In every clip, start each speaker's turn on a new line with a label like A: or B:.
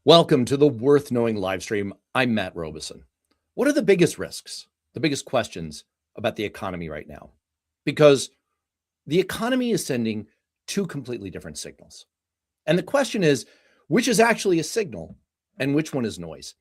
A: Welcome to the Worth Knowing live stream. I'm Matt Robeson. What are the biggest risks, the biggest questions about the economy right now? Because the economy is sending two completely different signals. And the question is, which is actually a signal and which one is noise?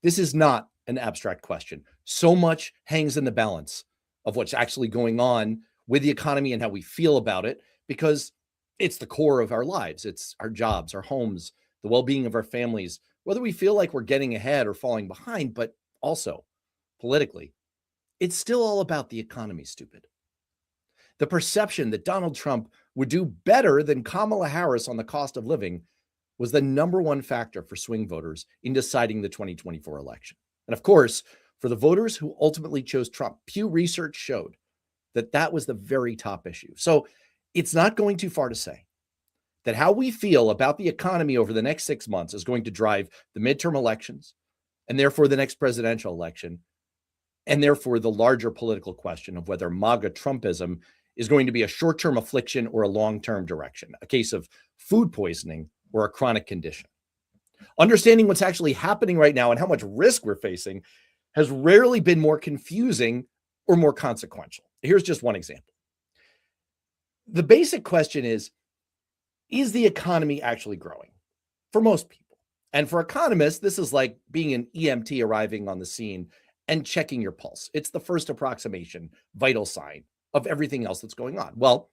A: This is not an abstract question. So much hangs in the balance of what's actually going on with the economy and how we feel about it, because it's the core of our lives. It's our jobs, our homes, the well-being of our families, whether we feel like we're getting ahead or falling behind, but also politically, it's still all about the economy, stupid. The perception that Donald Trump would do better than Kamala Harris on the cost of living was the number one factor for swing voters in deciding the 2024 election. And of course, for the voters who ultimately chose Trump, Pew Research showed that that was the very top issue. So it's not going too far to say that how we feel about the economy over the next 6 months is going to drive the midterm elections and therefore the next presidential election, and therefore the larger political question of whether MAGA Trumpism is going to be a short-term affliction or a long-term direction, a case of food poisoning or a chronic condition. Understanding what's actually happening right now and how much risk we're facing has rarely been more confusing or more consequential. Here's just one example. The basic question is the economy actually growing? For most people. And for economists, this is like being an EMT arriving on the scene and checking your pulse. It's the first approximation, vital sign of everything else that's going on. Well,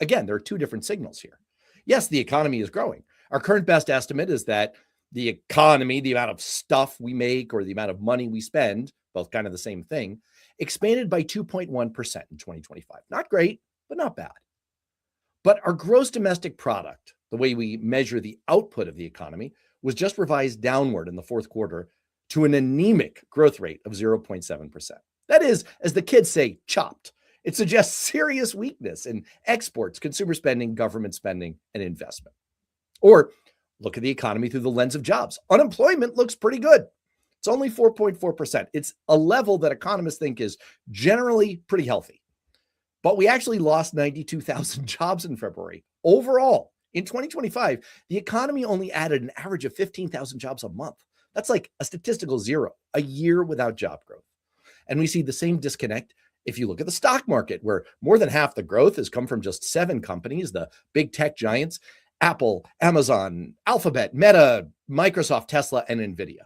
A: again, there are two different signals here. Yes, the economy is growing. Our current best estimate is that the economy, the amount of stuff we make or the amount of money we spend, both kind of the same thing, expanded by 2.1% in 2025. Not great, but not bad. But our gross domestic product, the way we measure the output of the economy, was just revised downward in the fourth quarter to an anemic growth rate of 0.7%. That is, as the kids say, chopped. It suggests serious weakness in exports, consumer spending, government spending, and investment. Or look at the economy through the lens of jobs. Unemployment looks pretty good. It's only 4.4%. It's a level that economists think is generally pretty healthy. But we actually lost 92,000 jobs in February. Overall, in 2025, the economy only added an average of 15,000 jobs a month. That's like a statistical zero, a year without job growth. And we see the same disconnect if you look at the stock market, where more than half the growth has come from just 7 companies, the big tech giants: Apple, Amazon, Alphabet, Meta, Microsoft, Tesla, and NVIDIA.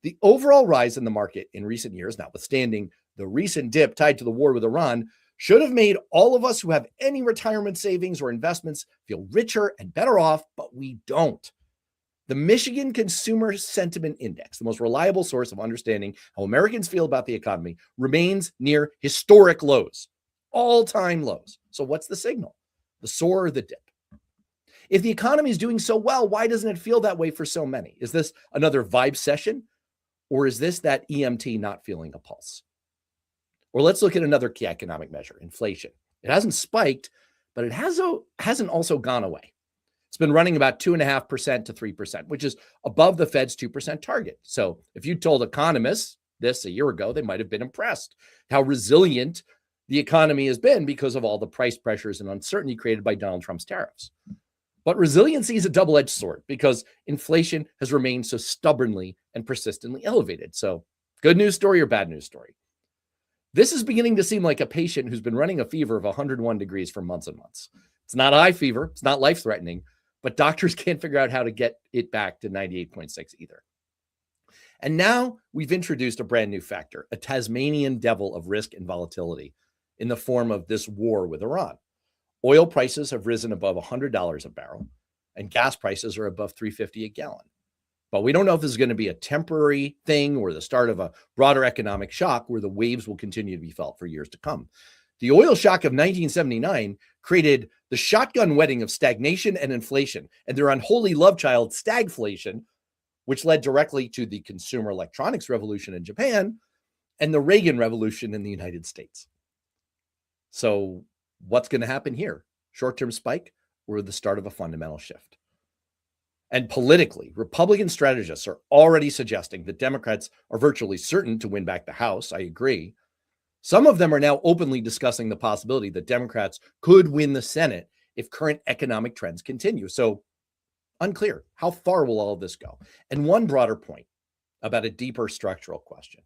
A: The overall rise in the market in recent years, notwithstanding the recent dip tied to the war with Iran, should have made all of us who have any retirement savings or investments feel richer and better off, but we don't. The Michigan Consumer Sentiment Index, the most reliable source of understanding how Americans feel about the economy, remains near historic lows, all-time lows. So what's the signal? The soar or the dip? If the economy is doing so well, why doesn't it feel that way for so many? Is this another vibe session, or is this that EMT not feeling a pulse? Or let's look at another key economic measure, inflation. It hasn't spiked, but it hasn't also gone away. It's been running about 2.5% to 3%, which is above the Fed's 2% target. So if you told economists this a year ago, they might have been impressed how resilient the economy has been because of all the price pressures and uncertainty created by Donald Trump's tariffs. But resiliency is a double-edged sword because inflation has remained so stubbornly and persistently elevated. So good news story or bad news story? This is beginning to seem like a patient who's been running a fever of 101 degrees for months and months. It's not a high fever. It's not life-threatening, but doctors can't figure out how to get it back to 98.6 either. And now we've introduced a brand new factor, a Tasmanian devil of risk and volatility in the form of this war with Iran. Oil prices have risen above $100 a barrel, and gas prices are above $3.50 a gallon. But we don't know if this is going to be a temporary thing or the start of a broader economic shock where the waves will continue to be felt for years to come. The oil shock of 1979 created the shotgun wedding of stagnation and inflation, and their unholy love child, stagflation, which led directly to the consumer electronics revolution in Japan and the Reagan Revolution in the United States. So what's going to happen here? Short-term spike or the start of a fundamental shift? And politically, Republican strategists are already suggesting that Democrats are virtually certain to win back the House. I agree. Some of them are now openly discussing the possibility that Democrats could win the Senate if current economic trends continue. So Unclear. How far will all of this go? And one broader point about a deeper structural question.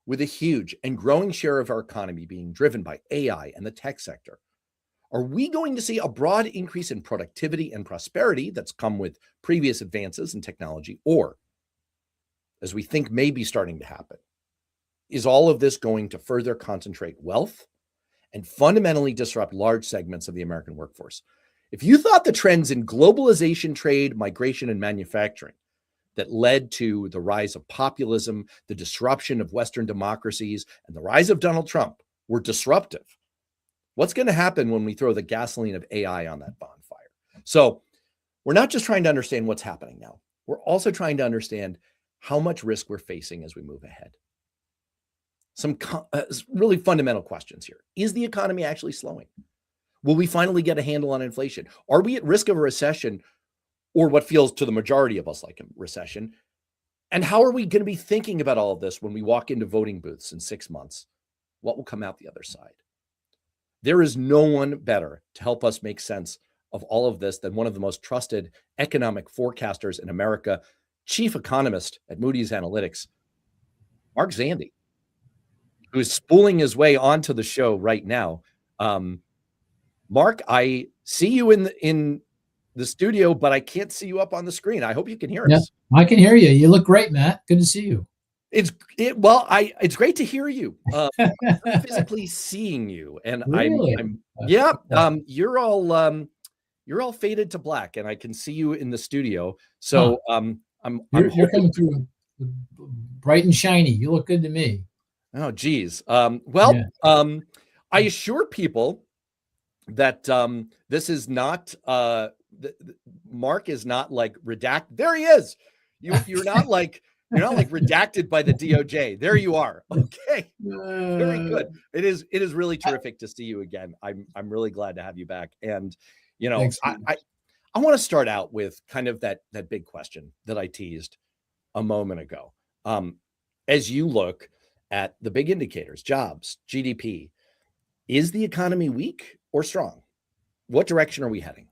A: With a huge and growing share of our economy being driven by AI and the tech sector, are we going to see a broad increase in productivity and prosperity that's come with previous advances in technology? Or, as we think may be starting to happen, is all of this going to further concentrate wealth and fundamentally disrupt large segments of the American workforce? If you thought the trends in globalization, trade, migration, and manufacturing that led to the rise of populism, the disruption of Western democracies, and the rise of Donald Trump were disruptive, what's going to happen when we throw the gasoline of AI on that bonfire? So we're not just trying to understand what's happening now. We're also trying to understand how much risk we're facing as we move ahead. Some really fundamental questions here. Is the economy actually slowing? Will we finally get a handle on inflation? Are we at risk of a recession, or what feels to the majority of us like a recession? And how are we going to be thinking about all of this when we walk into voting booths in 6 months? What will come out the other side? There is no one better to help us make sense of all of this than one of the most trusted economic forecasters in America, chief economist at Moody's Analytics, Mark Zandi, who is spooling his way onto the show right now. Mark, I see you in the studio, but I can't see you up on the screen. I hope you can hear us.
B: I can hear you. You look great, Matt. Good to see you.
A: It's great to hear you. Physically seeing you, and
B: really?
A: you're all faded to black, and I can see you in the studio. So
B: you're coming through bright and shiny. You look good to me.
A: Oh, geez. I assure people that this is not Mark is not like redacted. There he is. You're not like redacted by the DOJ. There you are. Okay. Very good. It is really terrific to see you again. I'm really glad to have you back. And I want to start out with kind of that big question that I teased a moment ago. As you look at the big indicators, jobs, GDP, is the economy weak or strong? What direction are we heading?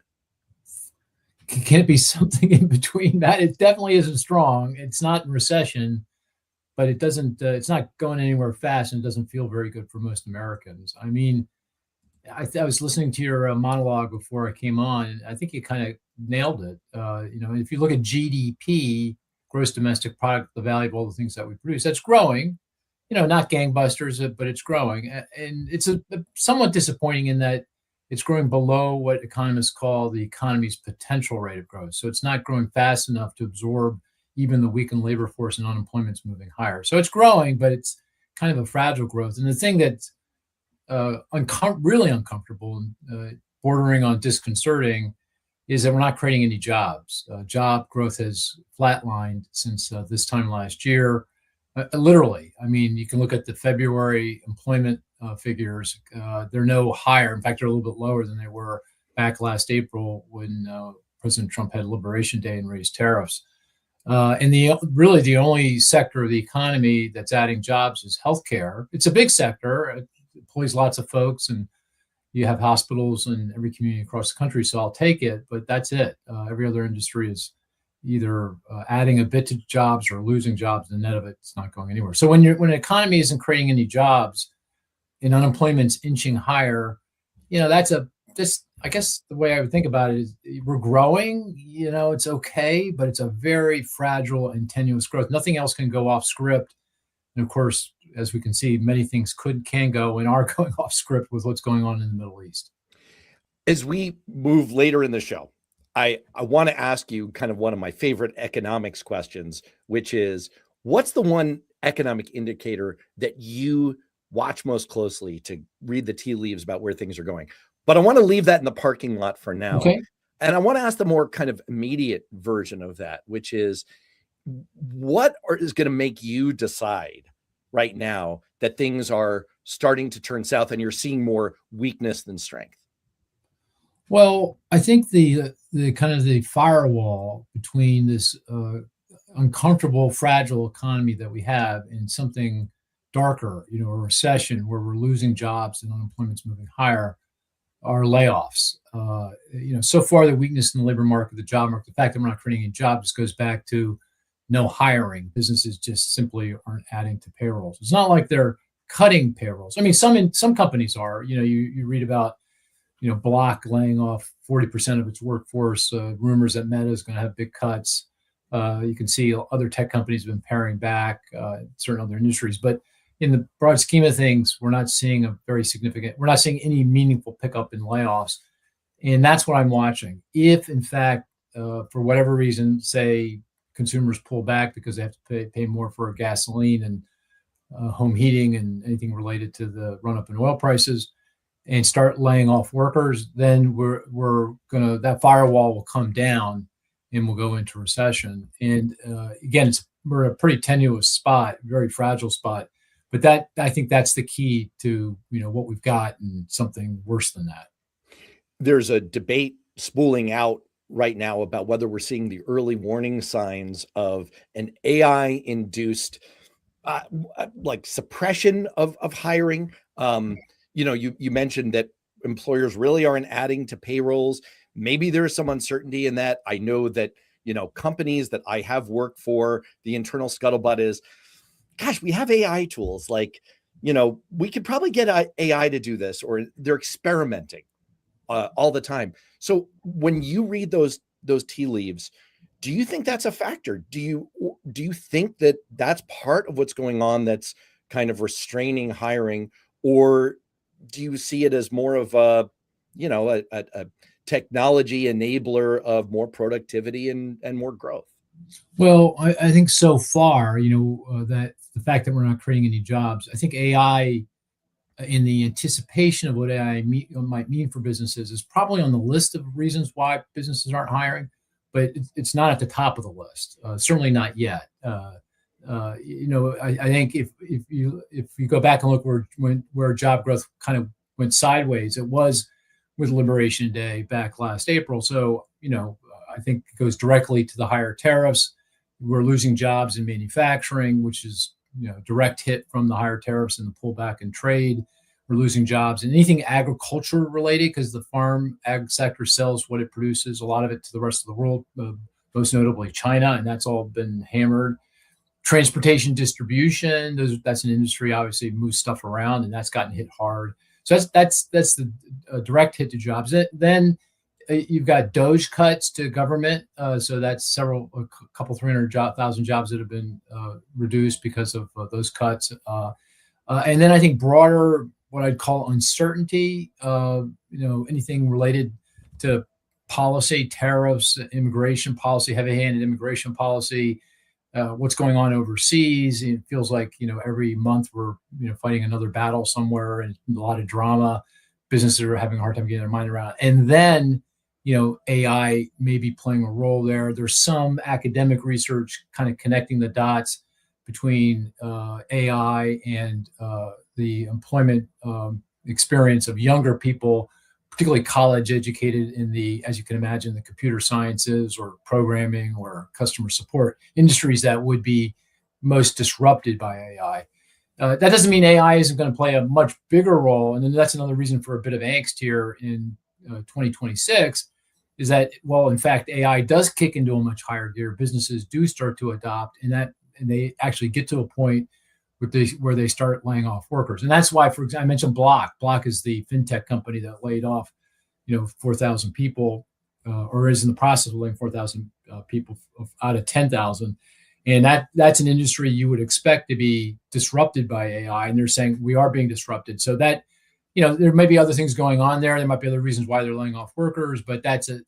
B: Can it be something in between that? It definitely isn't strong. It's not in recession, but it doesn't. It's not going anywhere fast, and it doesn't feel very good for most Americans. I mean, I was listening to your monologue before I came on, and I think you kind of nailed it. If you look at GDP, gross domestic product, the value of all the things that we produce, that's growing. Not gangbusters, but it's growing, and it's somewhat disappointing in that it's growing below what economists call the economy's potential rate of growth. So it's not growing fast enough to absorb even the weakened labor force, and unemployment's moving higher. So it's growing, but it's kind of a fragile growth. And the thing that's really uncomfortable and bordering on disconcerting is that we're not creating any jobs. Job growth has flatlined since this time last year. Literally, I mean, you can look at the February employment figures. They're no higher. In fact, they're a little bit lower than they were back last April when President Trump had Liberation Day and raised tariffs. And the only sector of the economy that's adding jobs is healthcare. It's a big sector. It employs lots of folks, and you have hospitals in every community across the country. So I'll take it, but that's it. Every other industry is either adding a bit to jobs or losing jobs. The net of it's not going anywhere. So when an economy isn't creating any jobs and unemployment's inching higher, I guess the way I would think about it is we're growing, it's okay, but it's a very fragile and tenuous growth. Nothing else can go off script. And of course, as we can see, many things can go and are going off script with what's going on in the Middle East.
A: As we move later in the show, I want to ask you kind of one of my favorite economics questions, which is, what's the one economic indicator that you watch most closely to read the tea leaves about where things are going? But I want to leave that in the parking lot for now.
B: Okay.
A: And I want to ask the more kind of immediate version of that, which is, what is going to make you decide right now that things are starting to turn south and you're seeing more weakness than strength?
B: Well, I think the kind of the firewall between this uncomfortable, fragile economy that we have and something darker, a recession where we're losing jobs and unemployment's moving higher. are layoffs. So far the weakness in the labor market, the job market, the fact that we're not creating any jobs goes back to no hiring. Businesses just simply aren't adding to payrolls. It's not like they're cutting payrolls. I mean, some companies are. You read about Block laying off 40% of its workforce. Rumors that Meta is going to have big cuts. You can see other tech companies have been paring back, certain other industries. But in the broad scheme of things, we're not seeing any meaningful pickup in layoffs. And that's what I'm watching. If, in fact, for whatever reason, say consumers pull back because they have to pay more for gasoline and home heating and anything related to the run-up in oil prices, and start laying off workers, then that firewall will come down and we'll go into recession. And again, we're a pretty tenuous spot, very fragile spot. But I think that's the key to what we've got, and something worse than that.
A: There's a debate spooling out right now about whether we're seeing the early warning signs of an AI-induced like suppression of hiring. You mentioned that employers really aren't adding to payrolls. Maybe there's some uncertainty in that. I know that, companies that I have worked for, the internal scuttlebutt is, gosh, we have AI tools. Like, we could probably get AI to do this, or they're experimenting all the time. So when you read those tea leaves, do you think that's a factor? Do you think that that's part of what's going on that's kind of restraining hiring, or do you see it as more of a technology enabler of more productivity and more growth?
B: Well, I think so far, that the fact that we're not creating any jobs, I think AI, in the anticipation of what AI might mean for businesses, is probably on the list of reasons why businesses aren't hiring, but it's not at the top of the list. Certainly not yet. I think if you go back and look where job growth kind of went sideways, it was with Liberation Day back last April. So I think it goes directly to the higher tariffs. We're losing jobs in manufacturing, which is direct hit from the higher tariffs and the pullback in trade. We're losing jobs in anything agriculture related, because the farm ag sector sells what it produces, a lot of it to the rest of the world, most notably China, and that's all been hammered. Transportation distribution, that's an industry obviously moves stuff around, and that's gotten hit hard. So that's the direct hit to jobs. Then you've got DOGE cuts to government, so that's a couple 300,000 jobs that have been reduced because of those cuts. And then I think broader, what I'd call uncertainty, anything related to policy, tariffs, immigration policy, heavy-handed immigration policy, what's going on overseas. It feels like every month we're fighting another battle somewhere, and a lot of drama. Businesses are having a hard time getting their mind around. And then AI may be playing a role there. There's some academic research kind of connecting the dots between AI and the employment experience of younger people, particularly college educated in as you can imagine, the computer sciences or programming or customer support industries that would be most disrupted by AI. That doesn't mean AI isn't going to play a much bigger role. And then that's another reason for a bit of angst here in 2026, is that, well, in fact, AI does kick into a much higher gear. Businesses do start to adopt, and they actually get to a point where they start laying off workers. And that's why, for example, I mentioned Block. Block is the fintech company that laid off 4,000 people, or is in the process of laying 4,000 people out of 10,000. And that's an industry you would expect to be disrupted by AI. And they're saying we are being disrupted. So that, there may be other things going on there. There might be other reasons why they're laying off workers, but that's a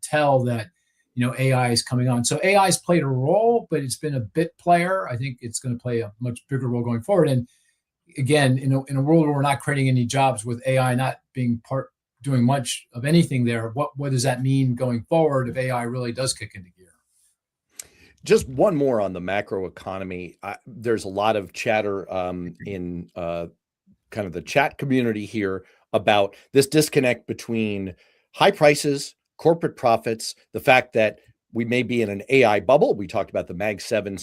B: tell that, AI is coming on. So AI has played a role, but it's been a bit player. I think it's going to play a much bigger role going forward. And again, in a world where we're not creating any jobs, with AI not being doing much of anything there, what does that mean going forward if AI really does kick into gear?
A: Just one more on the macro economy. There's a lot of chatter in kind of the chat community here about this disconnect between high prices, corporate profits, the fact that we may be in an AI bubble. We talked about the Mag 7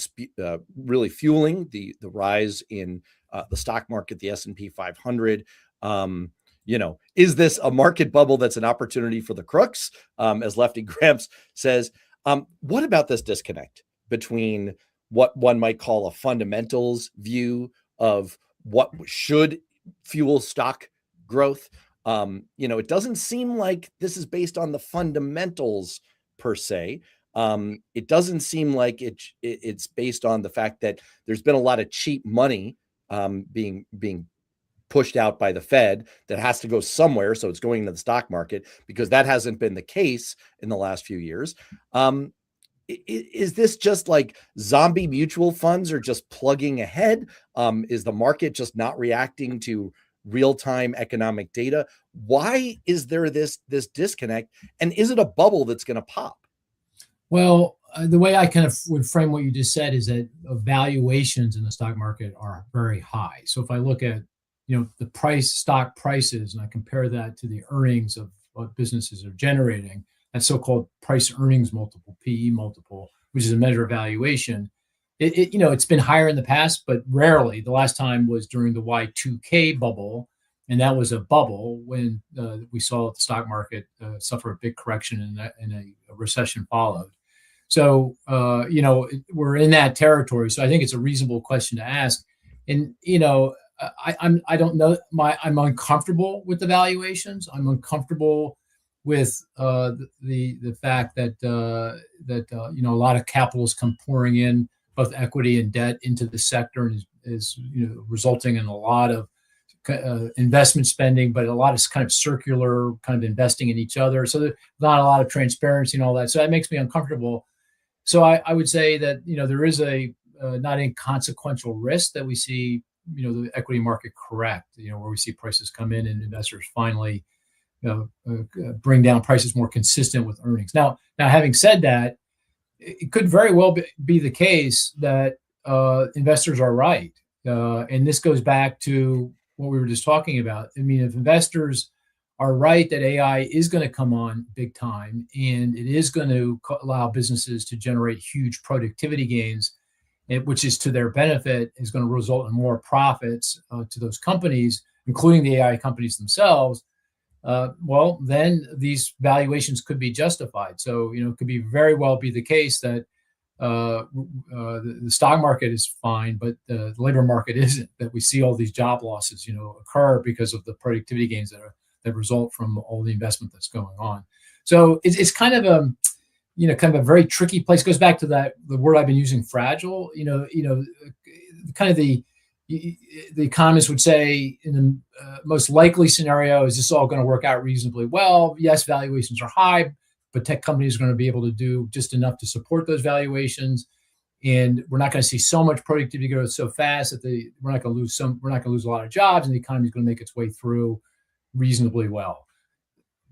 A: really fueling the rise in the stock market, the S&P 500. Is this a market bubble that's an opportunity for the crooks, as Lefty Gramps says? What about this disconnect between what one might call a fundamentals view of what should fuel stock growth? It doesn't seem like this is based on the fundamentals per se. It doesn't seem like it's based on the fact that there's been a lot of cheap money being pushed out by the Fed that has to go somewhere. So it's going into the stock market, because that hasn't been the case in the last few years. Is this just like zombie mutual funds are just plugging ahead? Is the market just not reacting to real-time economic data? Why is there this disconnect? And is it a bubble that's going to pop?
B: Well, the way I kind of would frame what you just said is that valuations in the stock market are very high. So if I look at the stock prices, and I compare that to the earnings of what businesses are generating, that so-called price earnings multiple, PE multiple, which is a measure of valuation, it's been higher in the past, but rarely. The last time was during the Y2K bubble, and that was a bubble when we saw the stock market suffer a big correction, and a recession followed. So we're in that territory. So I think it's a reasonable question to ask. And I don't know. I'm uncomfortable with the valuations. I'm uncomfortable with the fact that a lot of capital has come pouring in, both equity and debt, into the sector, and is resulting in a lot of investment spending, but a lot of kind of circular kind of investing in each other. So there's not a lot of transparency and all that. So that makes me uncomfortable. So I would say that there is a not inconsequential risk that we see the equity market correct, where we see prices come in and investors finally bring down prices more consistent with earnings. Now, having said that, it could very well be the case that investors are right, and this goes back to what we were just talking about. I mean, if investors are right that AI is going to come on big time, and it is going to allow businesses to generate huge productivity gains, which is to their benefit, is going to result in more profits to those companies, including the AI companies themselves, well, then these valuations could be justified. So, it could very well be the case that the stock market is fine, but the labor market isn't, that we see all these job losses, occur because of the productivity gains that result from all the investment that's going on. So it's kind of a very tricky place. It goes back to the word I've been using, fragile. Kind of the economists would say, in the most likely scenario, is this all going to work out reasonably well? Yes, valuations are high, but tech companies are going to be able to do just enough to support those valuations, and we're not going to see so much productivity growth so fast that we're not going to lose a lot of jobs, and the economy is going to make its way through reasonably well.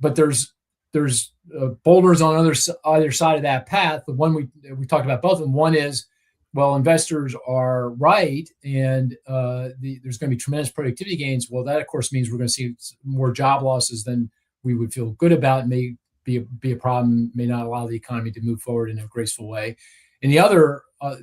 B: But there's boulders on either side of that path. The one we talked about both of them. One is, well, investors are right, and there's going to be tremendous productivity gains. Well, that of course means we're going to see more job losses than we would feel good about. It may be a problem, may not allow the economy to move forward in a graceful way. And the other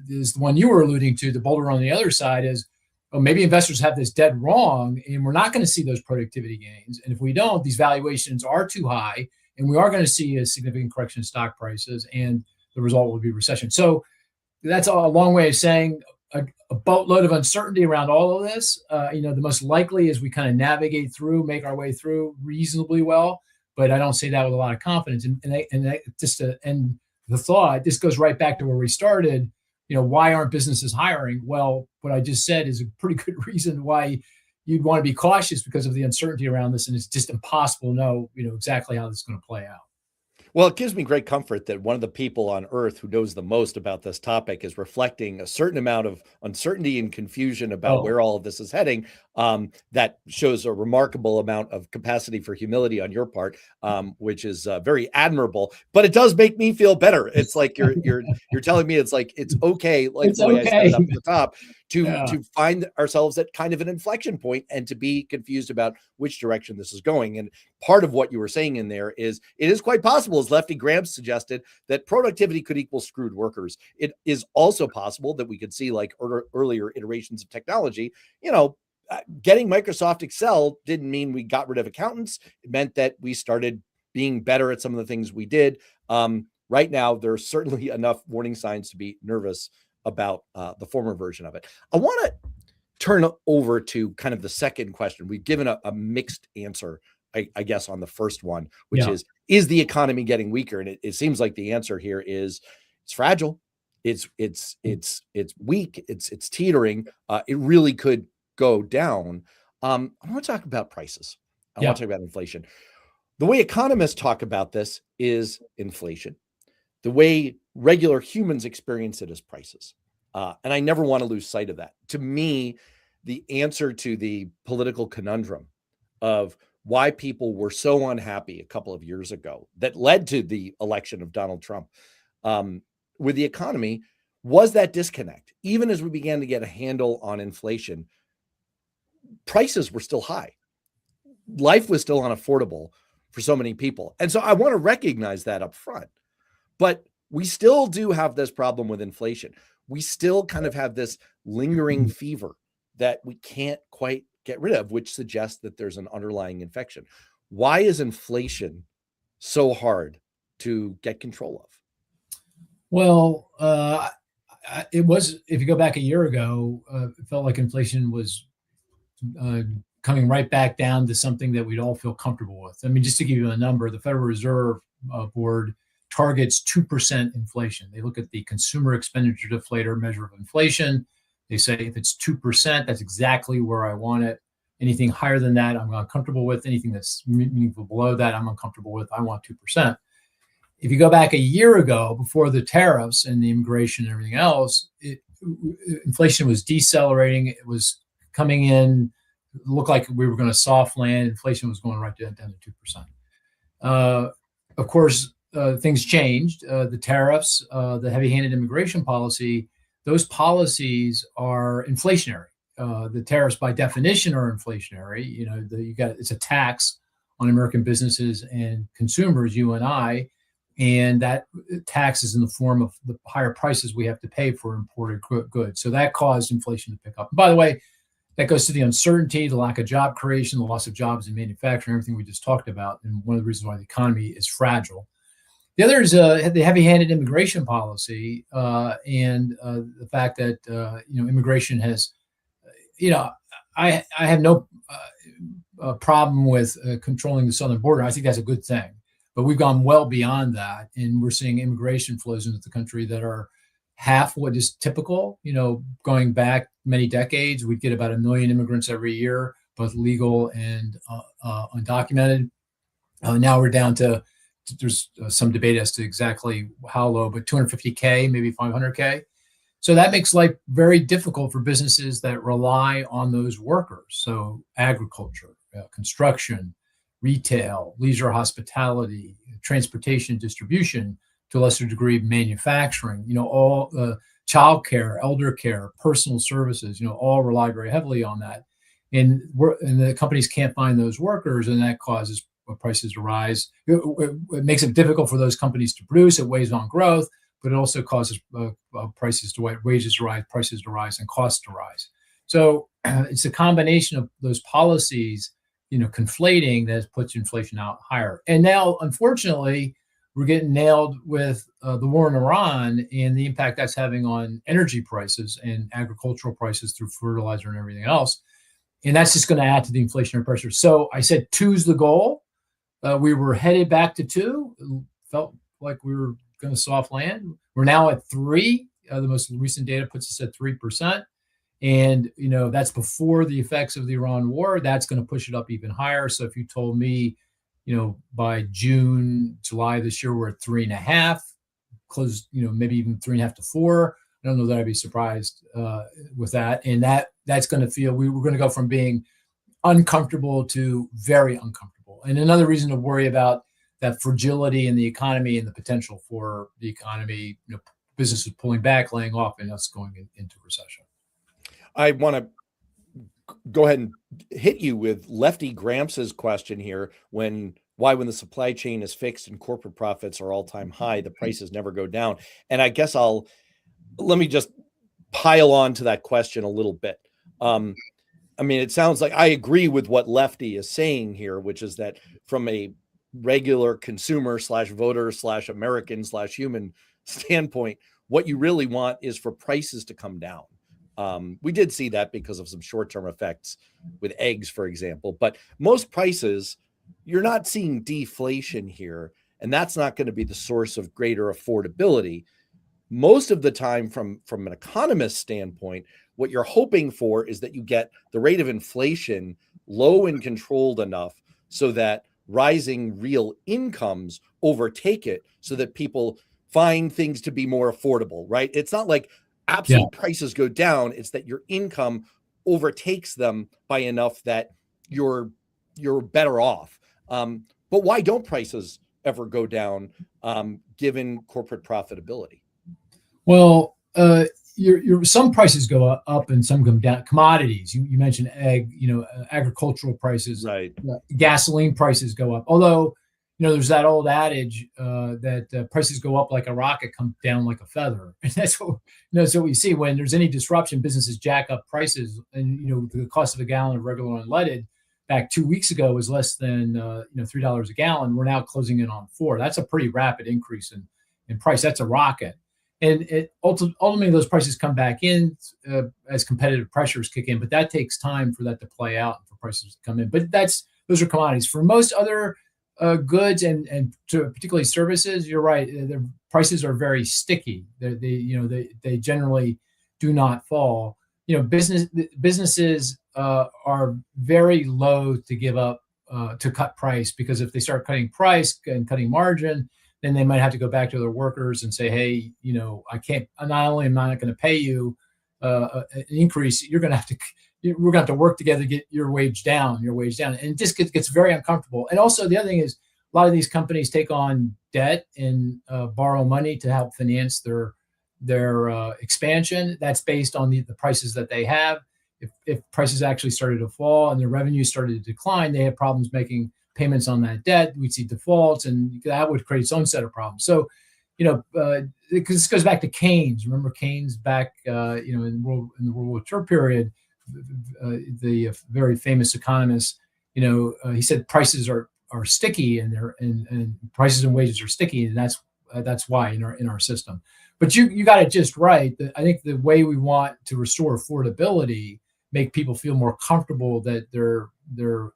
B: is the one you were alluding to. The boulder on the other side is, maybe investors have this dead wrong, and we're not going to see those productivity gains. And if we don't, these valuations are too high, and we are going to see a significant correction in stock prices, and the result will be recession. So that's a long way of saying a boatload of uncertainty around all of this. The most likely is we kind of navigate through, make our way through reasonably well, but I don't say that with a lot of confidence. And just to end the thought, this goes right back to where we started. Why aren't businesses hiring? Well, what I just said is a pretty good reason why you'd want to be cautious, because of the uncertainty around this, and it's just impossible to know, exactly how this is going to play out.
A: Well, it gives me great comfort that one of the people on earth who knows the most about this topic is reflecting a certain amount of uncertainty and confusion about where all of this is heading. That shows a remarkable amount of capacity for humility on your part, which is very admirable. But it does make me feel better. It's like you're telling me it's okay, like the way I said it up at the top, to find ourselves at kind of an inflection point and to be confused about which direction this is going. And part of what you were saying in there is it is quite possible, as Lefty Gramps suggested, that productivity could equal screwed workers. It is also possible that we could see, like earlier iterations of technology, getting Microsoft Excel didn't mean we got rid of accountants. It meant that we started being better at some of the things we did. Right now, there's certainly enough warning signs to be nervous about the former version of it. I want to turn over to kind of the second question. We've given a mixed answer, I guess, on the first one, which is the economy getting weaker? And it seems like the answer here is it's fragile. It's weak. It's teetering. It really could go down. I want to talk about prices. I want to talk about inflation. The way economists talk about this is inflation. The way regular humans experience it is prices. And I never want to lose sight of that. To me, the answer to the political conundrum of why people were so unhappy a couple of years ago that led to the election of Donald Trump with the economy was that disconnect. Even as we began to get a handle on inflation, prices were still high. Life was still unaffordable for so many people. And so I want to recognize that up front. But we still do have this problem with inflation. We still kind of have this lingering fever that we can't quite get rid of, which suggests that there's an underlying infection. Why is inflation so hard to get control of?
B: Well, it was, if you go back a year ago, it felt like inflation was coming right back down to something that we'd all feel comfortable with. I mean, just to give you a number, the Federal Reserve Board targets 2% inflation. They look at the consumer expenditure deflator measure of inflation. They say if it's 2%, that's exactly where I want it. Anything higher than that, I'm uncomfortable with. Anything that's meaningful below that, I'm uncomfortable with. I want 2%. If you go back a year ago, before the tariffs and the immigration and everything else, inflation was decelerating. It was coming in, it looked like we were going to soft land. Inflation was going right down to 2%. Of course, things changed. The tariffs, the heavy-handed immigration policy, those policies are inflationary. The tariffs, by definition, are inflationary. You know, it's a tax on American businesses and consumers, you and I, and that tax is in the form of the higher prices we have to pay for imported goods. So that caused inflation to pick up. And by the way, that goes to the uncertainty, the lack of job creation, the loss of jobs in manufacturing, everything we just talked about, and one of the reasons why the economy is fragile. The other is the heavy-handed immigration policy and the fact that immigration has, I have no problem with controlling the southern border. I think that's a good thing, but we've gone well beyond that, and we're seeing immigration flows into the country that are half what is typical. Going back many decades, we'd get about 1 million immigrants every year, both legal and undocumented. Now we're down to, there's some debate as to exactly how low, but 250K, maybe 500K. So that makes life very difficult for businesses that rely on those workers. So agriculture, construction, retail, leisure, hospitality, transportation, distribution, to a lesser degree, manufacturing, all childcare, elder care, personal services, all rely very heavily on that. And the companies can't find those workers, and that causes prices to rise. It makes it difficult for those companies to produce. It weighs on growth, but it also causes wages to rise, prices to rise, and costs to rise. So it's a combination of those policies, conflating, that puts inflation out higher. And now, unfortunately, we're getting nailed with the war in Iran and the impact that's having on energy prices and agricultural prices through fertilizer and everything else. And that's just going to add to the inflationary pressure. So I said 2's the goal. We were headed back to 2. It felt like we were going to soft land. We're now at 3. The most recent data puts us at 3%. And, that's before the effects of the Iran war. That's going to push it up even higher. So if you told me, by June, July this year, we're at 3.5, close, maybe even 3.5 to 4. I don't know that I'd be surprised with that. And that's going to feel, we're going to go from being uncomfortable to very uncomfortable. And another reason to worry about that fragility in the economy and the potential for the economy, businesses pulling back, laying off, and us going into recession.
A: I want to go ahead and hit you with Lefty Grams's question here. When the supply chain is fixed and corporate profits are all-time high, the prices never go down. And I guess let me just pile on to that question a little bit. I mean, it sounds like I agree with what Lefty is saying here, which is that from a regular consumer slash voter slash American slash human standpoint, what you really want is for prices to come down. We did see that because of some short-term effects with eggs, for example, but most prices, you're not seeing deflation here, and that's not going to be the source of greater affordability. Most of the time, from an economist standpoint, what you're hoping for is that you get the rate of inflation low and controlled enough so that rising real incomes overtake it, so that people find things to be more affordable, right? It's not like absolute prices go down, it's that your income overtakes them by enough that you're better off. But why don't prices ever go down, given corporate profitability?
B: Well, your some prices go up and some come down. Commodities, you mentioned egg, agricultural prices,
A: Right.
B: gasoline prices go up. Although, there's that old adage that prices go up like a rocket, come down like a feather, and that's what we see when there's any disruption. Businesses jack up prices, and the cost of a gallon of regular unleaded back 2 weeks ago was less than $3 a gallon. We're now closing in on $4. That's a pretty rapid increase in price. That's a rocket. And ultimately, those prices come back in as competitive pressures kick in, but that takes time for that to play out and for prices to come in. But those are commodities. For most other goods and particularly services, you're right. The prices are very sticky. They generally do not fall. Businesses are very loath to give up to cut price, because if they start cutting price and cutting margin, then they might have to go back to their workers and say, hey, I can't, not only am I not going to pay you an increase, we're going to have to work together to get your wage down. And it just gets very uncomfortable. And also the other thing is, a lot of these companies take on debt and borrow money to help finance their expansion. That's based on the prices that they have. If prices actually started to fall and their revenue started to decline, they have problems making payments on that debt. We'd see defaults, and that would create its own set of problems. So, because this goes back to Keynes. Remember Keynes back, in the World War II period, the very famous economist. He said prices are sticky, and prices and wages are sticky, and that's why in our system. But you got it just right. I think the way we want to restore affordability, make people feel more comfortable that their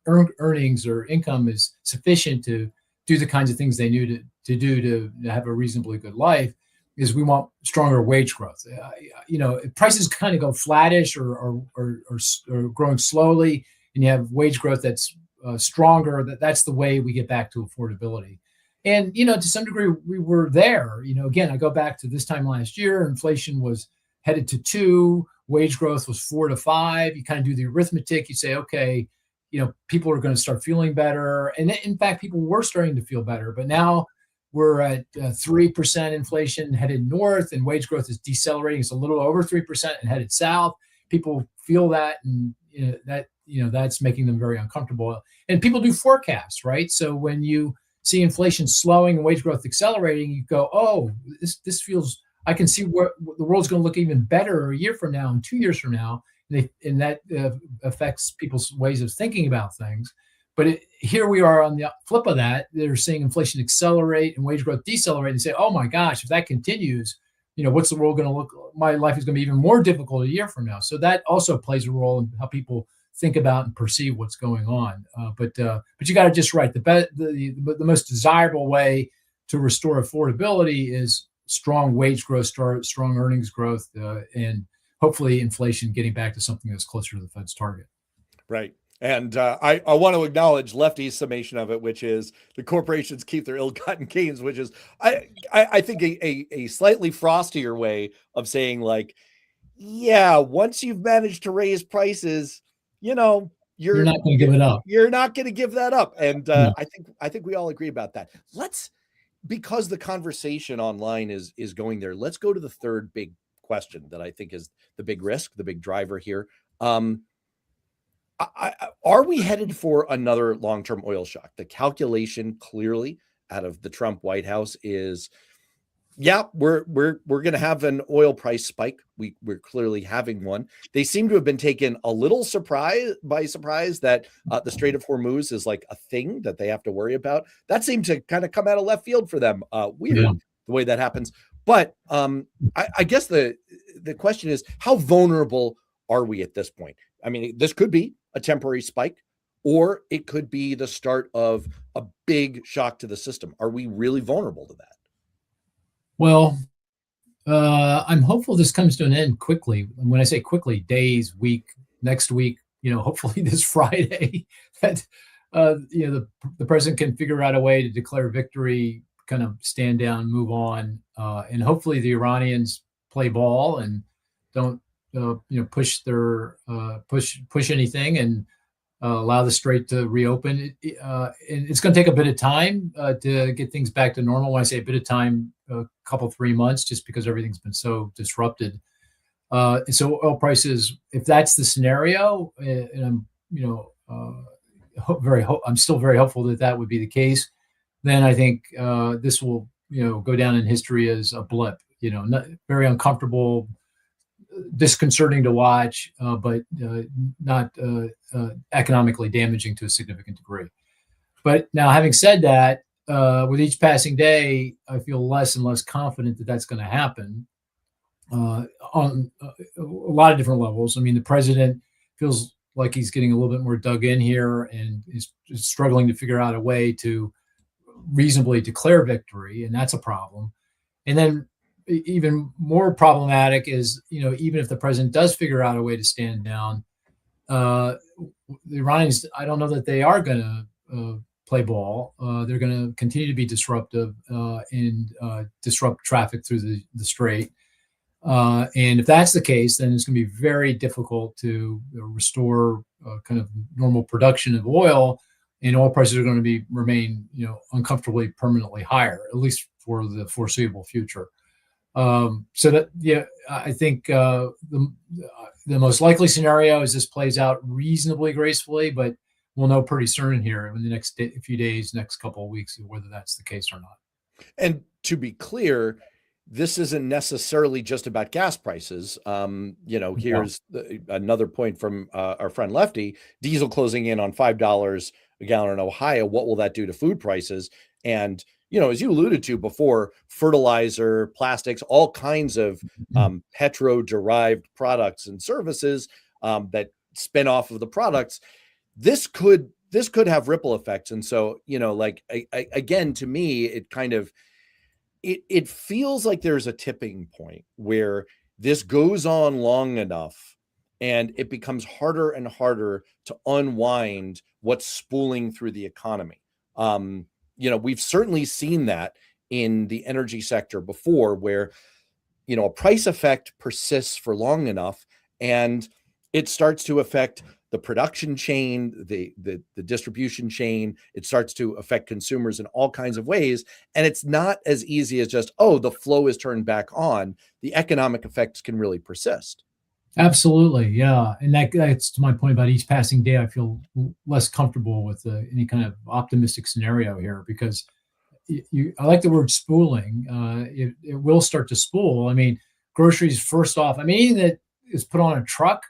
B: earnings or income is sufficient to do the kinds of things they need to do to have a reasonably good life, is we want stronger wage growth. If prices kind of go flattish or growing slowly, and you have wage growth that's stronger, that's the way we get back to affordability. And, to some degree, we were there. Again, I go back to this time last year, inflation was headed to 2, wage growth was 4 to 5. You kind of do the arithmetic. You say, okay, people are going to start feeling better. And in fact, people were starting to feel better. But now we're at 3% inflation headed north, and wage growth is decelerating. It's a little over 3% and headed south. People feel that, and that's making them very uncomfortable. And people do forecasts, right? So when you see inflation slowing and wage growth accelerating, you go, oh, this feels, I can see where the world's going to look even better a year from now and 2 years from now. And that affects people's ways of thinking about things. But here we are on the flip of that. They're seeing inflation accelerate and wage growth decelerate, and say, oh my gosh, if that continues, what's the world going to look like? My life is going to be even more difficult a year from now. So that also plays a role in how people think about and perceive what's going on. But you got it just right. The most desirable way to restore affordability is strong wage growth, strong earnings growth, and hopefully inflation getting back to something that's closer to the Fed's target.
A: Right. And I want to acknowledge Lefty's summation of it, which is the corporations keep their ill-gotten gains, which is, I think, a slightly frostier way of saying, like, yeah, once you've managed to raise prices, you're not
B: going to give it up.
A: You're not going to give that up. And
B: No.
A: I think we all agree about that. Because the conversation online is going there, let's go to the third big question that I think is the big risk, the big driver here. Are we headed for another long-term oil shock? The calculation clearly out of the Trump White House is Yeah, we're going to have an oil price spike. We're clearly having one. They seem to have been taken a little surprise that the Strait of Hormuz is like a thing that they have to worry about. That seemed to kind of come out of left field for them. Weird
B: Yeah.
A: the way that happens. But I guess the question is, how vulnerable are we at this point? I mean, this could be a temporary spike, or it could be the start of a big shock to the system. Are we really vulnerable to that?
B: Well, I'm hopeful this comes to an end quickly. And when I say quickly, days, week, next week, hopefully this Friday, that the president can figure out a way to declare victory, kind of stand down, move on, and hopefully the Iranians play ball and don't push anything, and allow the strait to reopen. And it's going to take a bit of time to get things back to normal. When I say a bit of time, a couple, 3 months, just because everything's been so disrupted. And so oil prices, if that's the scenario, and I'm, I'm still very hopeful that would be the case, then I think this will, go down in history as a blip, not very uncomfortable, disconcerting to watch, but not economically damaging to a significant degree. But now, having said that, with each passing day, I feel less and less confident that that's going to happen on a lot of different levels. I mean, the president feels like he's getting a little bit more dug in here and is struggling to figure out a way to reasonably declare victory, and that's a problem. And then even more problematic is, even if the president does figure out a way to stand down, the Iranians, I don't know that they are going to play ball. They're going to continue to be disruptive and disrupt traffic through the strait. And if that's the case, then it's going to be very difficult to restore kind of normal production of oil, and oil prices are going to remain uncomfortably permanently higher, at least for the foreseeable future. So that, I think the most likely scenario is this plays out reasonably gracefully, but we'll know pretty soon here in the next few days, next couple of weeks, whether that's the case or not.
A: And to be clear, this isn't necessarily just about gas prices. Here's another point from our friend Lefty: diesel closing in on $5 a gallon in Ohio. What will that do to food prices? And as you alluded to before, fertilizer, plastics, all kinds of petro-derived products and services that spin off of the products. This could have ripple effects. And so, again, to me, it kind of it feels like there's a tipping point where this goes on long enough and it becomes harder and harder to unwind what's spooling through the economy. We've certainly seen that in the energy sector before, where, a price effect persists for long enough and it starts to affect the production chain, the distribution chain. It starts to affect consumers in all kinds of ways. And it's not as easy as just, the flow is turned back on. The economic effects can really persist.
B: Absolutely. Yeah. And that's to my point about each passing day. I feel less comfortable with any kind of optimistic scenario here, because I like the word spooling. It will start to spool. I mean, groceries, first off, anything that is put on a truck,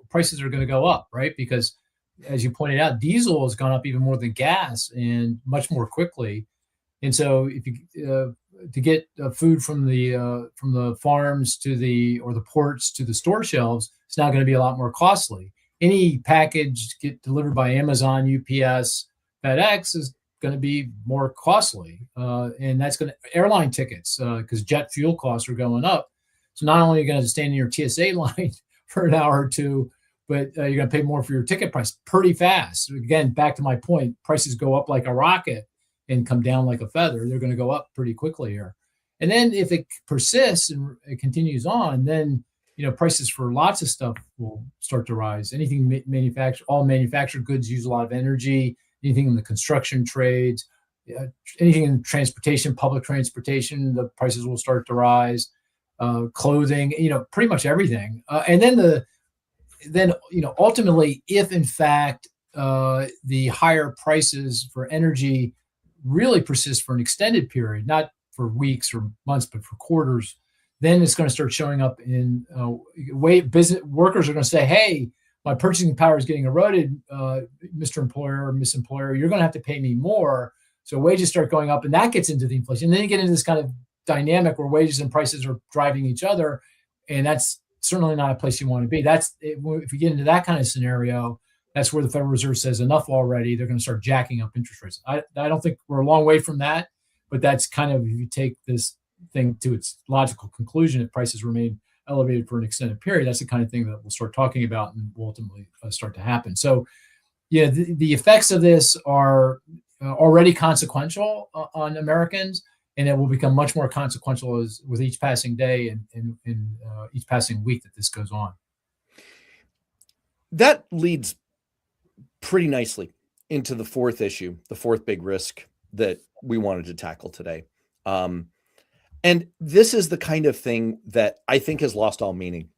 B: prices are going to go up, right? Because as you pointed out, diesel has gone up even more than gas, and much more quickly. And so if you to get food from the farms or the ports to the store shelves, it's now going to be a lot more costly. Any package get delivered by Amazon, UPS, FedEx is going to be more costly, and that's going to airline tickets, because jet fuel costs are going up. So not only are you going to stand in your TSA line for an hour or two, but you're going to pay more for your ticket price pretty fast. Again, back to my point, prices go up like a rocket and come down like a feather. They're going to go up pretty quickly here. And then if it persists and it continues on, then prices for lots of stuff will start to rise. Anything manufactured, all manufactured goods use a lot of energy. Anything in the construction trades, anything in transportation, public transportation, the prices will start to rise. Clothing, pretty much everything. And then ultimately, if in fact the higher prices for energy really persist for an extended period, not for weeks or months, but for quarters, then it's going to start showing up in business workers are going to say, hey, my purchasing power is getting eroded, Mr. Employer or Miss Employer, you're going to have to pay me more. So wages start going up, and that gets into the inflation. And then you get into this kind of dynamic where wages and prices are driving each other, and that's certainly not a place you want to be. If you get into that kind of scenario, that's where the Federal Reserve says enough already. They're going to start jacking up interest rates. I don't think we're a long way from that, but that's kind of, if you take this thing to its logical conclusion, if prices remain elevated for an extended period, that's the kind of thing that we'll start talking about and will ultimately start to happen. So, yeah, the effects of this are already consequential on Americans, and it will become much more consequential with each passing day and each passing week that this goes on.
A: That leads pretty nicely into the fourth issue, the fourth big risk that we wanted to tackle today. And this is the kind of thing that I think has lost all meaning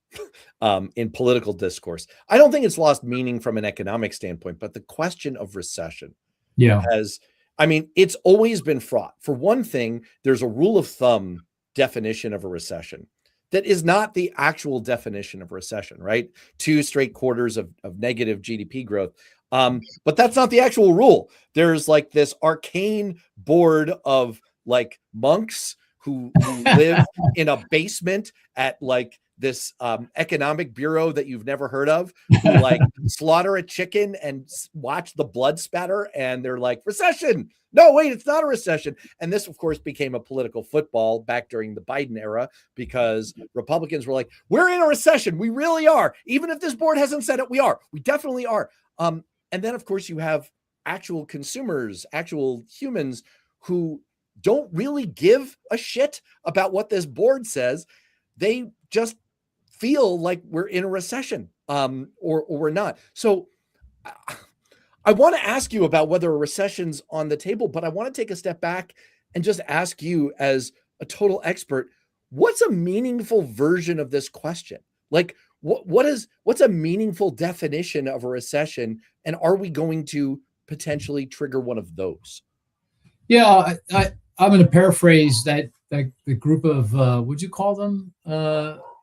A: in political discourse. I don't think it's lost meaning from an economic standpoint, but the question of recession it's always been fraught. For one thing, there's a rule of thumb definition of a recession that is not the actual definition of recession, right? 2 straight quarters of negative GDP growth. But that's not the actual rule. There's like this arcane board of like monks who live in a basement at like this economic bureau that you've never heard of, who like slaughter a chicken and watch the blood spatter, and they're like, recession. No, wait, it's not a recession. And this, of course, became a political football back during the Biden era, because Republicans were like, we're in a recession. We really are. Even if this board hasn't said it, we are. We definitely are. And then, of course, you have actual consumers, actual humans who don't really give a shit about what this board says. They just feel like we're in a recession, or we're not. So I want to ask you about whether a recession's on the table, but I want to take a step back and just ask you, as a total expert, what's a meaningful version of this question? Like, what's a meaningful definition of a recession, and are we going to potentially trigger one of those?
B: Yeah, I'm going to paraphrase that the group of what'd you call them?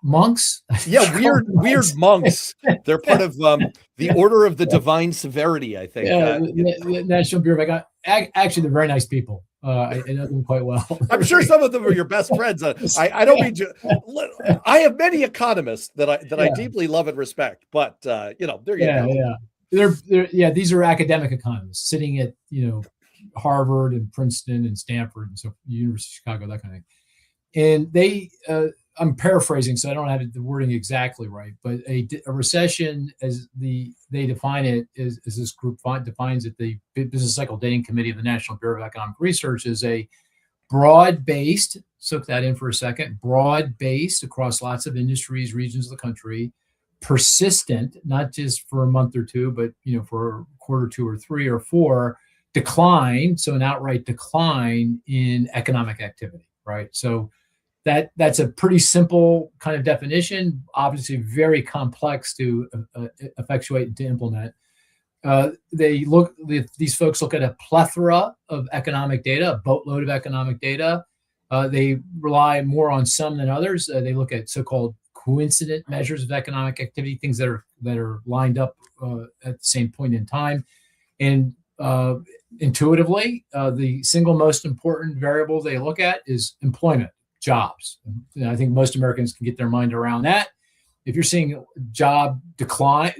B: Monks?
A: Yeah, weird monks. They're part of the Order of the Divine Severity, I think.
B: Yeah, the National Bureau. Actually, they're very nice people. I know them quite well.
A: I'm sure some of them are your best friends. I don't mean to. I have many economists that I deeply love and respect, but there you go.
B: They're these are academic economists sitting at Harvard and Princeton and Stanford and so University of Chicago, that kind of thing. And they, I'm paraphrasing, so I don't have the wording exactly right, but a recession, as they define it, is this group defines it, the Business Cycle Dating Committee of the National Bureau of Economic Research, is a broad-based, soak that in for a second, broad-based across lots of industries, regions of the country, persistent, not just for a month or two, but for a quarter, 2 or 3 or 4, decline, so an outright decline in economic activity, right? So that's a pretty simple kind of definition, obviously very complex to effectuate and to implement. These folks look at a plethora of economic data, a boatload of economic data. They rely more on some than others. They look at so-called coincident measures of economic activity, things that are lined up at the same point in time. And intuitively, the single most important variable they look at is employment, jobs. And I think most Americans can get their mind around that. If you're seeing jobs decline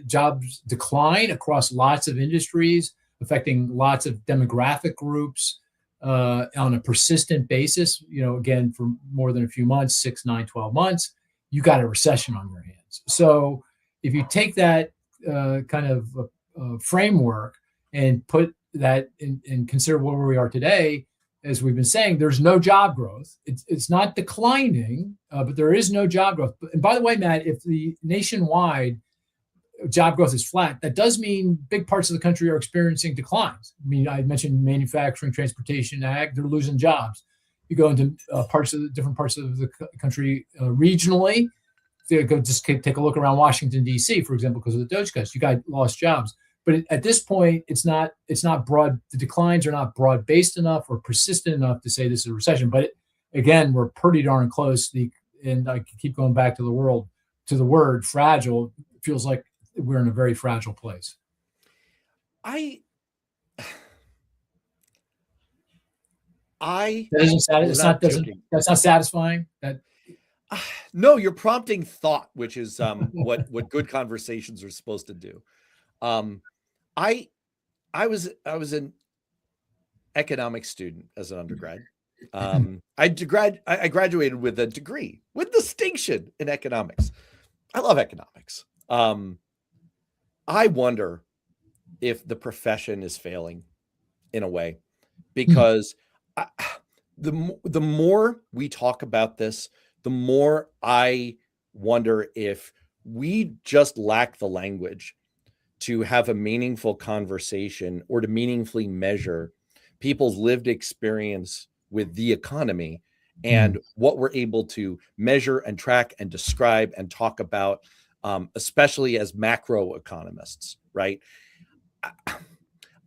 B: across lots of industries, affecting lots of demographic groups on a persistent basis, again, for more than a few months, 6, 9, 12 months, you got a recession on your hands. So if you take that kind of framework and put that and consider where we are today, as we've been saying, there's no job growth. It's not declining, but there is no job growth. And by the way, Matt, if the nationwide job growth is flat, that does mean big parts of the country are experiencing declines. I mean, I mentioned manufacturing, transportation, ag, they're losing jobs. You go into different parts of the country regionally, just take a look around Washington, D.C., for example, because of the Doge cuts, you got lost jobs. But at this point, it's not broad. The declines are not broad-based enough or persistent enough to say this is a recession. But again, we're pretty darn close. And I keep going back to the word fragile. It feels like we're in a very fragile place.
A: I
B: That's not satisfying.
A: No, you're prompting thought, which is what good conversations are supposed to do. I was an economics student as an undergrad. I graduated with a degree with distinction in economics. I love economics. I wonder if the profession is failing in a way, because the more we talk about this, the more I wonder if we just lack the language to have a meaningful conversation or to meaningfully measure people's lived experience with the economy and what we're able to measure and track and describe and talk about, especially as macro economists, right?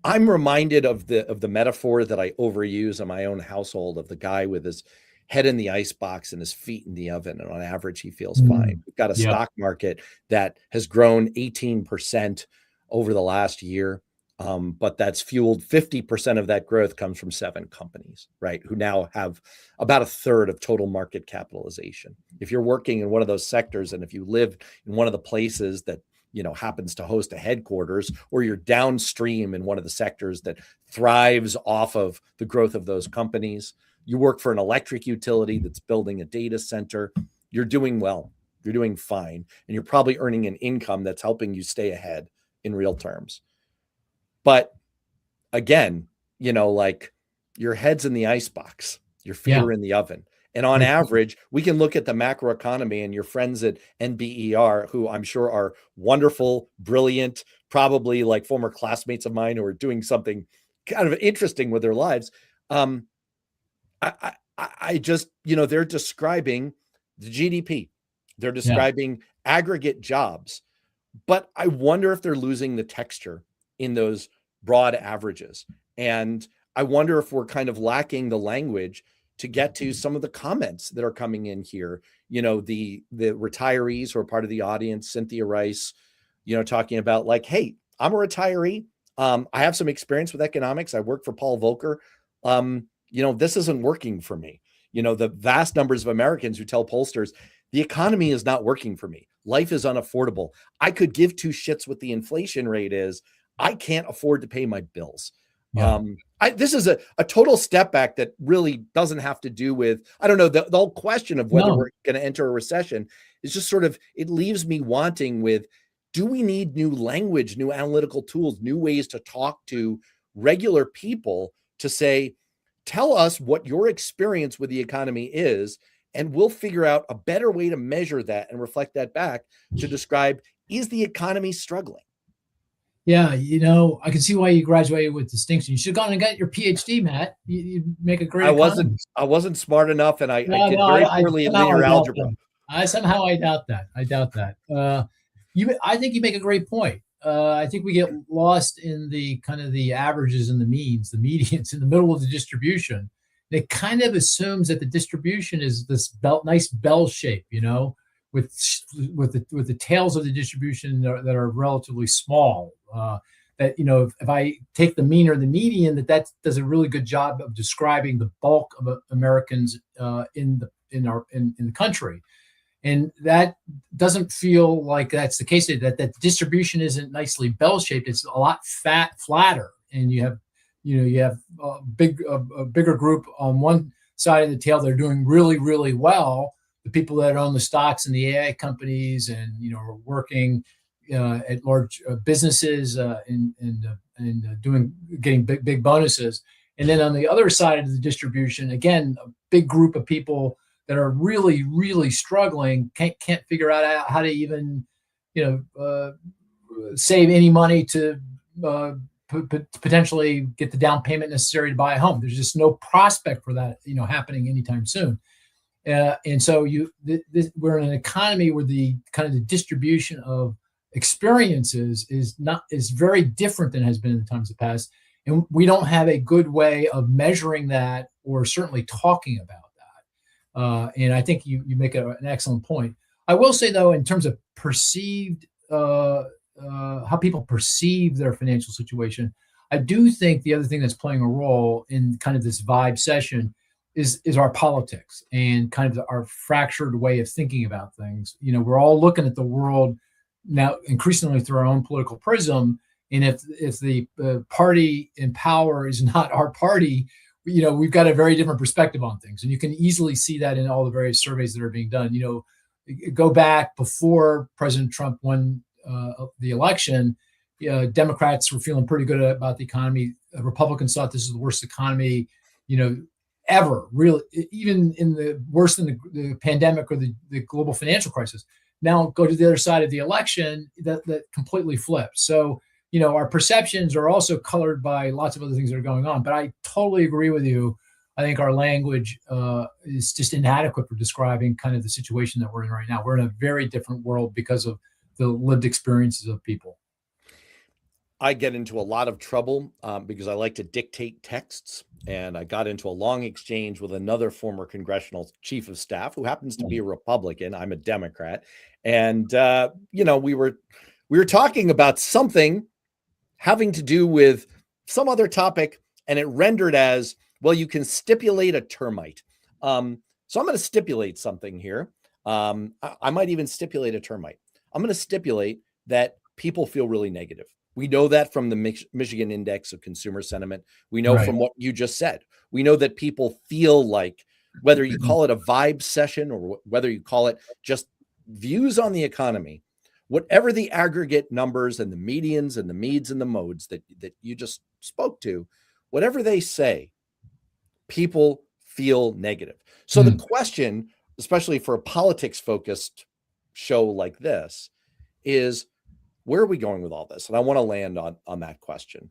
A: I'm reminded of the metaphor that I overuse in my own household of the guy with his head in the icebox and his feet in the oven, and on average he feels fine. We've got a stock market that has grown 18% over the last year, but that's fueled 50% of that growth comes from 7 companies, right, who now have about a third of total market capitalization. If you're working in one of those sectors, and if you live in one of the places that happens to host a headquarters, or you're downstream in one of the sectors that thrives off of the growth of those companies, you work for an electric utility that's building a data center, you're doing well, you're doing fine, and you're probably earning an income that's helping you stay ahead in real terms. But again, like your head's in the icebox, your feet are in the oven. And on average, we can look at the macroeconomy, and your friends at NBER, who I'm sure are wonderful, brilliant, probably like former classmates of mine who are doing something kind of interesting with their lives. I just, they're describing the GDP. They're describing aggregate jobs. But I wonder if they're losing the texture in those broad averages. And I wonder if we're kind of lacking the language to get to some of the comments that are coming in here. The retirees who are part of the audience, Cynthia Rice, talking about like, hey, I'm a retiree. I have some experience with economics. I work for Paul Volcker. This isn't working for me. The vast numbers of Americans who tell pollsters, the economy is not working for me. Life is unaffordable. I could give 2 shits what the inflation rate is. I can't afford to pay my bills. This is a total step back that really doesn't have to do with, I don't know, the whole question of whether we're going to enter a recession is just sort of, it leaves me wanting with, do we need new language, new analytical tools, new ways to talk to regular people to say, tell us what your experience with the economy is, and we'll figure out a better way to measure that and reflect that back to describe, is the economy struggling?
B: Yeah, I can see why you graduated with distinction. You should have gone and got your PhD, Matt. You make a great economist.
A: I wasn't smart enough, and I did very poorly in linear algebra.
B: I doubt that. I think you make a great point. I think we get lost in the kind of the averages and the means, the medians in the middle of the distribution. It kind of assumes that the distribution is this nice bell shape, with the tails of the distribution that are relatively small. That if I take the mean or the median, that does a really good job of describing the bulk of Americans in the country. And that doesn't feel like that's the case. That distribution isn't nicely bell-shaped. It's a lot flatter, and you have a bigger group on one side of the tail that are doing really, really well. The people that own the stocks and the AI companies, and are working at large businesses and getting big bonuses. And then on the other side of the distribution, again, a big group of people that are really, really struggling, can't figure out how to even, save any money to potentially get the down payment necessary to buy a home. There's just no prospect for that, happening anytime soon. And so we're in an economy where the kind of the distribution of experiences is very different than has been in the times of the past. And we don't have a good way of measuring that, or certainly talking about that. And I think you make an excellent point. I will say, though, in terms of perceived, how people perceive their financial situation, I do think the other thing that's playing a role in kind of this vibe session is our politics and kind of our fractured way of thinking about things. We're all looking at the world now increasingly through our own political prism. And if the party in power is not our party, we've got a very different perspective on things. And you can easily see that in all the various surveys that are being done. Go back before President Trump won the election, Democrats were feeling pretty good about the economy. Republicans thought this is the worst economy, ever, really, even in the worse than the pandemic or the global financial crisis. Now go to the other side of the election, that completely flips. So, our perceptions are also colored by lots of other things that are going on. But I totally agree with you. I think our language is just inadequate for describing kind of the situation that we're in right now. We're in a very different world because of the lived experiences of people.
A: I get into a lot of trouble because I like to dictate texts. And I got into a long exchange with another former congressional chief of staff who happens to be a Republican. I'm a Democrat. And, we were talking about something having to do with some other topic, and it rendered as, well, you can stipulate a termite. So I'm going to stipulate something here. I might even stipulate a termite. I'm going to stipulate that people feel really negative. We know that from the Michigan Index of Consumer Sentiment. We know from what you just said. We know that people feel like, whether you call it a vibe session or whether you call it just views on the economy, whatever the aggregate numbers and the medians and the meads and the modes that you just spoke to, whatever they say, people feel negative. So the question, especially for a politics-focused show like this, is, where are we going with all this? And I want to land on that question.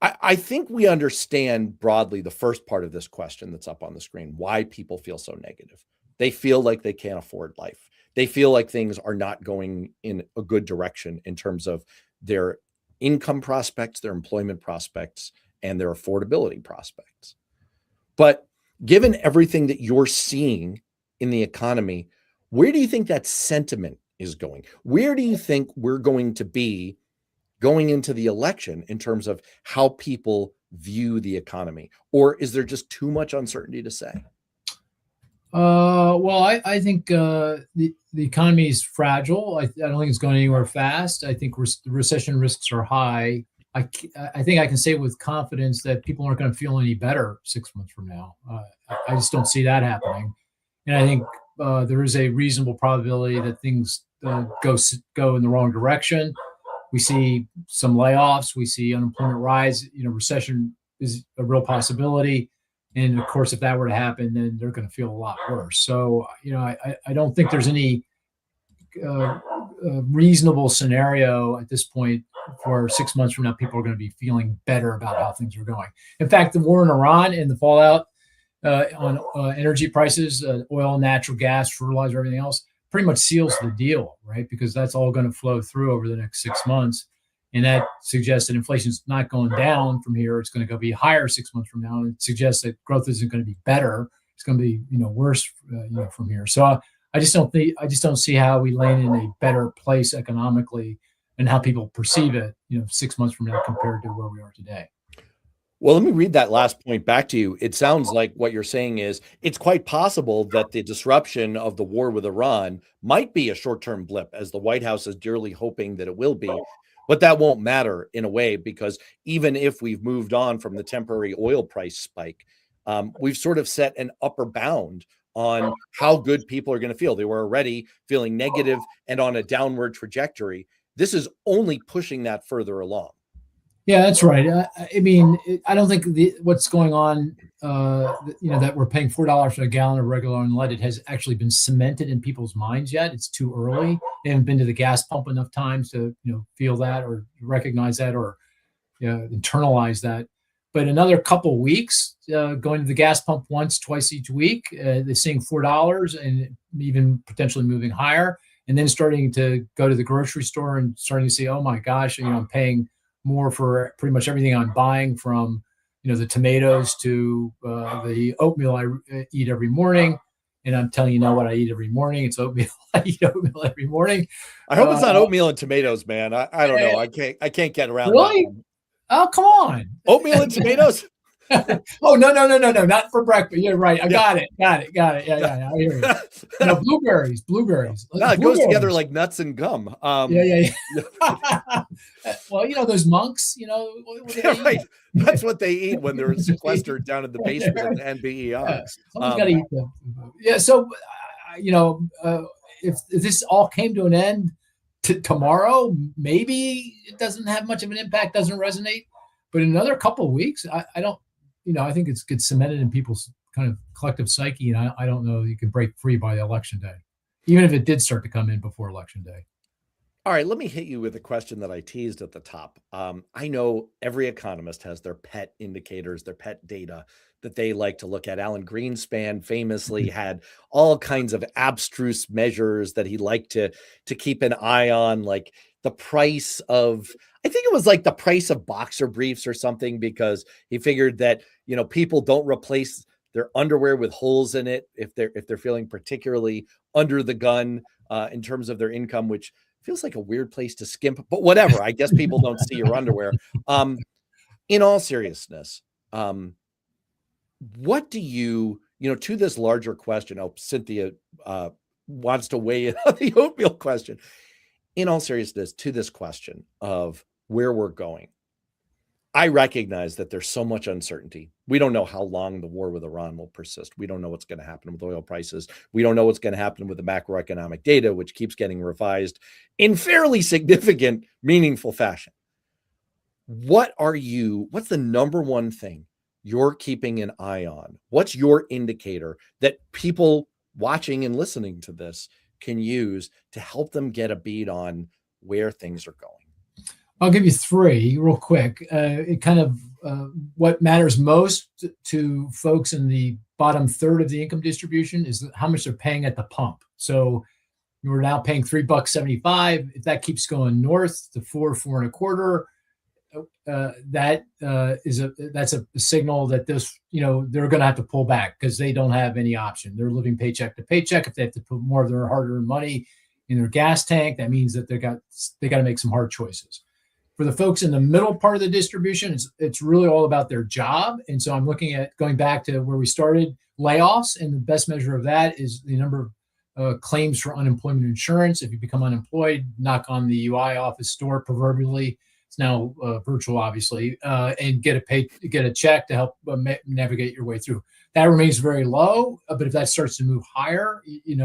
A: I think we understand broadly the first part of this question that's up on the screen, why people feel so negative. They feel like they can't afford life. They feel like things are not going in a good direction in terms of their income prospects, their employment prospects, and their affordability prospects. But given everything that you're seeing in the economy, where do you think that sentiment is going? Where do you think we're going to be going into the election in terms of how people view the economy? Or is there just too much uncertainty to say?
B: Well, I think the economy is fragile. I don't think it's going anywhere fast. I think recession risks are high. I think I can say with confidence that people aren't going to feel any better 6 months from now. I just don't see that happening. And I think there is a reasonable probability that things go in the wrong direction. We see some layoffs. We see unemployment rise. Recession is a real possibility. And of course, if that were to happen, then they're going to feel a lot worse. So, I don't think there's any reasonable scenario at this point for 6 months from now, people are going to be feeling better about how things are going. In fact, the war in Iran and the fallout on energy prices, oil, natural gas, fertilizer, everything else, pretty much seals the deal, right? Because that's all going to flow through over the next 6 months. And that suggests that inflation is not going down from here. It's going to go be higher 6 months from now. And it suggests that growth isn't going to be better. It's going to be, worse, from here. So I just don't see how we land in a better place economically and how people perceive it, 6 months from now compared to where we are today.
A: Well, let me read that last point back to you. It sounds like what you're saying is it's quite possible that the disruption of the war with Iran might be a short-term blip, as the White House is dearly hoping that it will be. But that won't matter in a way, because even if we've moved on from the temporary oil price spike, we've sort of set an upper bound on how good people are going to feel. They were already feeling negative and on a downward trajectory. This is only pushing that further along.
B: Yeah, that's right. I don't think what's going on, that we're paying $4 for a gallon of regular unleaded has actually been cemented in people's minds yet. It's too early. They haven't been to the gas pump enough times to, feel that or recognize that or internalize that. But another couple weeks, going to the gas pump once, twice each week, they're seeing $4 and even potentially moving higher. And then starting to go to the grocery store and starting to say, oh my gosh, I'm paying more for pretty much everything I'm buying, from the tomatoes to the oatmeal I eat every morning. And I'm telling you now what I eat every morning. It's oatmeal. I eat oatmeal every morning.
A: I hope it's not oatmeal and tomatoes, man. I don't know. I can't get around
B: really?
A: that one.
B: Oh, come on.
A: Oatmeal and tomatoes?
B: Oh, no, not for breakfast. You're right. I got it. Yeah. I hear you. No, blueberries.
A: No, it goes together like nuts and gum.
B: Yeah. Well, those monks,
A: Yeah, right. That's what they eat when they're sequestered down in the basement of the NBER.
B: Yeah, someone's got to eat them. Yeah. So, if this all came to an end tomorrow, maybe it doesn't have much of an impact, doesn't resonate. But in another couple of weeks, I don't, I think it's gets cemented in people's kind of collective psyche. And I don't know you can break free by election day, even if it did start to come in before election day.
A: All right, let me hit you with a question that I teased at the top. I know every economist has their pet indicators, their pet data that they like to look at. Alan Greenspan famously had all kinds of abstruse measures that he liked to keep an eye on, like the price of, I think it was like the price of boxer briefs or something, because he figured that, people don't replace their underwear with holes in it if they're feeling particularly under the gun in terms of their income, which feels like a weird place to skimp, but whatever. I guess people don't see your underwear. In all seriousness, what do you, to this larger question? Oh, Cynthia wants to weigh in on the oatmeal question. In all seriousness, to this question of where we're going, I recognize that there's so much uncertainty. We don't know how long the war with Iran will persist. We don't know what's going to happen with oil prices. We don't know what's going to happen with the macroeconomic data, which keeps getting revised in fairly significant, meaningful fashion. What's the number one thing you're keeping an eye on? What's your indicator that people watching and listening to this can use to help them get a bead on where things are going?
B: I'll give you three real quick. It kind of what matters most to folks in the bottom third of the income distribution is how much they're paying at the pump. So we're now paying $3.75. If that keeps going north to $4.25, that's a signal that this, they're going to have to pull back because they don't have any option. They're living paycheck to paycheck. If they have to put more of their hard-earned money in their gas tank, that means that they got to make some hard choices. For the folks in the middle part of the distribution, it's really all about their job. And so I'm looking at going back to where we started, layoffs. And the best measure of that is the number of claims for unemployment insurance. If you become unemployed, knock on the UI office door, proverbially. It's now virtual, obviously, and get a check to help navigate your way through. That remains very low, but if that starts to move higher, and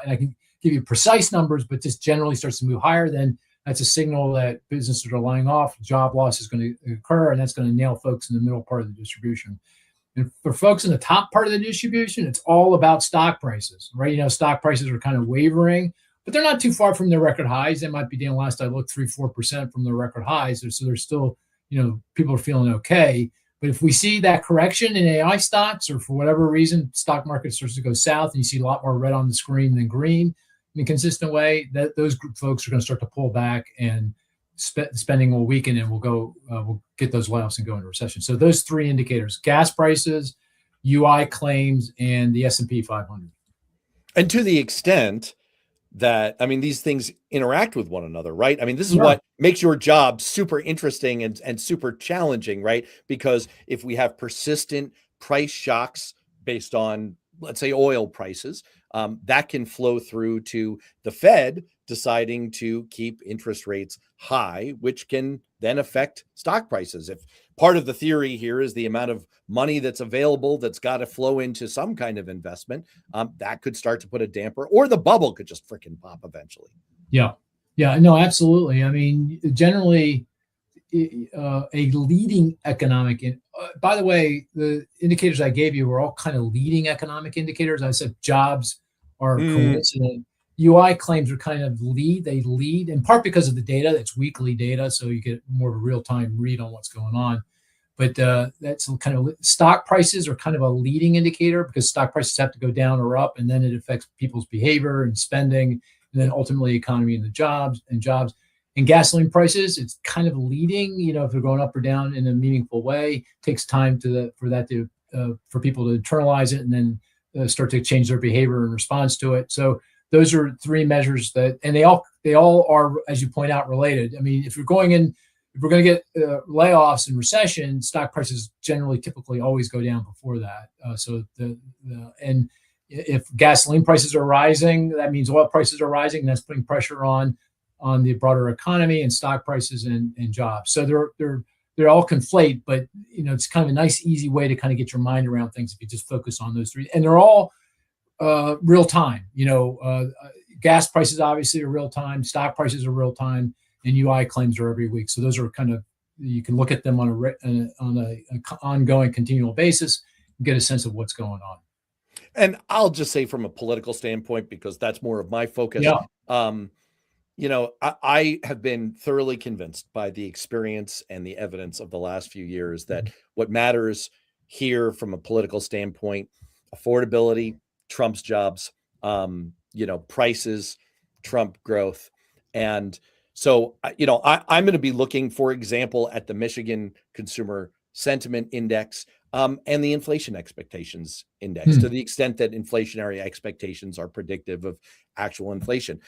B: I can give you precise numbers, but just generally starts to move higher, then that's a signal that businesses are laying off, job loss is going to occur, and that's going to nail folks in the middle part of the distribution. And for folks in the top part of the distribution, it's all about stock prices, right? Stock prices are kind of wavering, but they're not too far from their record highs. They might be down, last I looked, 3-4% from their record highs. So they're still, people are feeling okay. But if we see that correction in AI stocks, or for whatever reason, stock market starts to go south and you see a lot more red on the screen than green, in a consistent way, that those group folks are going to start to pull back, and spending will weaken, and we'll get those layoffs and go into recession. So those three indicators: gas prices, UI claims, and the S&P 500.
A: And to the extent that, these things interact with one another, right? This is what makes your job super interesting and super challenging, right? Because if we have persistent price shocks based on, let's say, oil prices, that can flow through to the Fed deciding to keep interest rates high, which can then affect stock prices. If part of the theory here is the amount of money that's available that's got to flow into some kind of investment, that could start to put a damper, or the bubble could just freaking pop eventually.
B: Yeah, no, absolutely. Generally, a leading economic, by the way, the indicators I gave you were all kind of leading economic indicators. I said jobs are coincident. UI claims are kind of they lead in part because of the data. It's weekly data, so you get more of a real-time read on what's going on. But that's kind of, stock prices are kind of a leading indicator, because stock prices have to go down or up, and then it affects people's behavior and spending, and then ultimately economy and the jobs. And gasoline prices, it's kind of leading, if they're going up or down in a meaningful way. It takes time for people to internalize it and then start to change their behavior in response to it. So those are three measures and they all are, as you point out, related. I mean, if we're going to get layoffs and recession, stock prices typically always go down before that. And if gasoline prices are rising, that means oil prices are rising. That's putting pressure on the broader economy and stock prices and jobs. So they're all conflate, but it's kind of a nice, easy way to kind of get your mind around things if you just focus on those three. And they're all real time. Gas prices obviously are real time, stock prices are real time, and UI claims are every week. So those are kind of, you can look at them on a ongoing, continual basis and get a sense of what's going on.
A: And I'll just say from a political standpoint, because that's more of my focus.
B: Yeah.
A: I have been thoroughly convinced by the experience and the evidence of the last few years that what matters here from a political standpoint, affordability trumps jobs, prices trump growth. And so, I'm going to be looking, for example, at the Michigan Consumer Sentiment Index and the inflation expectations index, to the extent that inflationary expectations are predictive of actual inflation.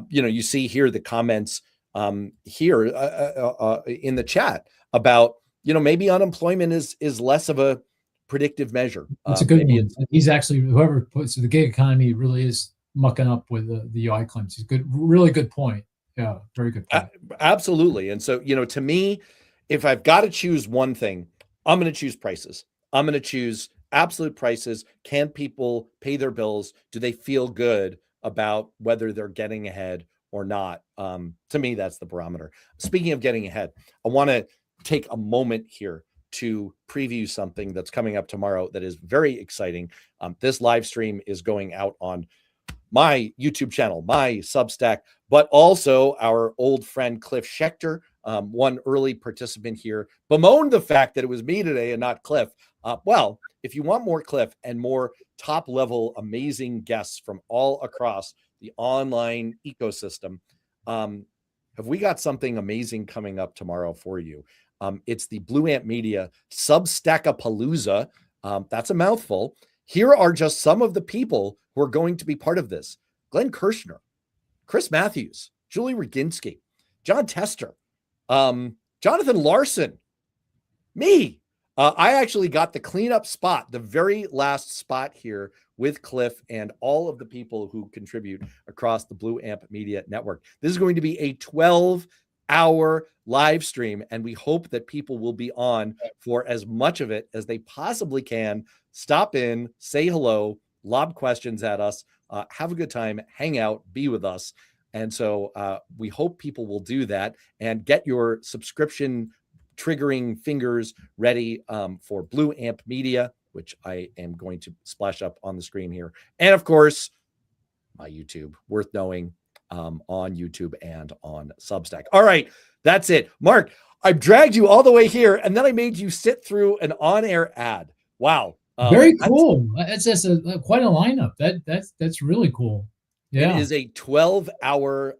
A: You see here the comments here in the chat about, maybe unemployment is less of a predictive measure.
B: It's a good one. He's actually, whoever puts the gig economy really is mucking up with the UI claims. He's good, really good point. Yeah, very good point.
A: Absolutely. And so, to me, if I've got to choose one thing, I'm going to choose prices. I'm going to choose absolute prices. Can people pay their bills? Do they feel good about whether they're getting ahead or not? To me, that's the barometer. Speaking of getting ahead, I want to take a moment here to preview something that's coming up tomorrow that is very exciting. This live stream is going out on my YouTube channel, my Substack, but also our old friend Cliff Schechter, one early participant here, bemoaned the fact that it was me today and not Cliff. Well, if you want more Cliff and more top-level amazing guests from all across the online ecosystem, have we got something amazing coming up tomorrow for you. It's the Blue Ant Media Substackapalooza. That's a mouthful. Here are just some of the people who are going to be part of this. Glenn Kirshner, Chris Matthews, Julie Roginski, John Tester, Jonathan Larson, me. I actually got the cleanup spot, the very last spot here with Cliff and all of the people who contribute across the Blue Amp Media Network. This is going to be a 12-hour live stream, and we hope that people will be on for as much of it as they possibly can. Stop in, say hello, lob questions at us, have a good time, hang out, be with us. And so we hope people will do that and get your subscription triggering fingers ready for Blue Amp Media, which I am going to splash up on the screen here. And of course, my YouTube, worth knowing, on YouTube and on Substack. All right, that's it. Mark, I dragged you all the way here, and then I made you sit through an on-air ad. Wow.
B: Very cool. That's just quite a lineup. That's really cool. Yeah.
A: It is a 12-hour.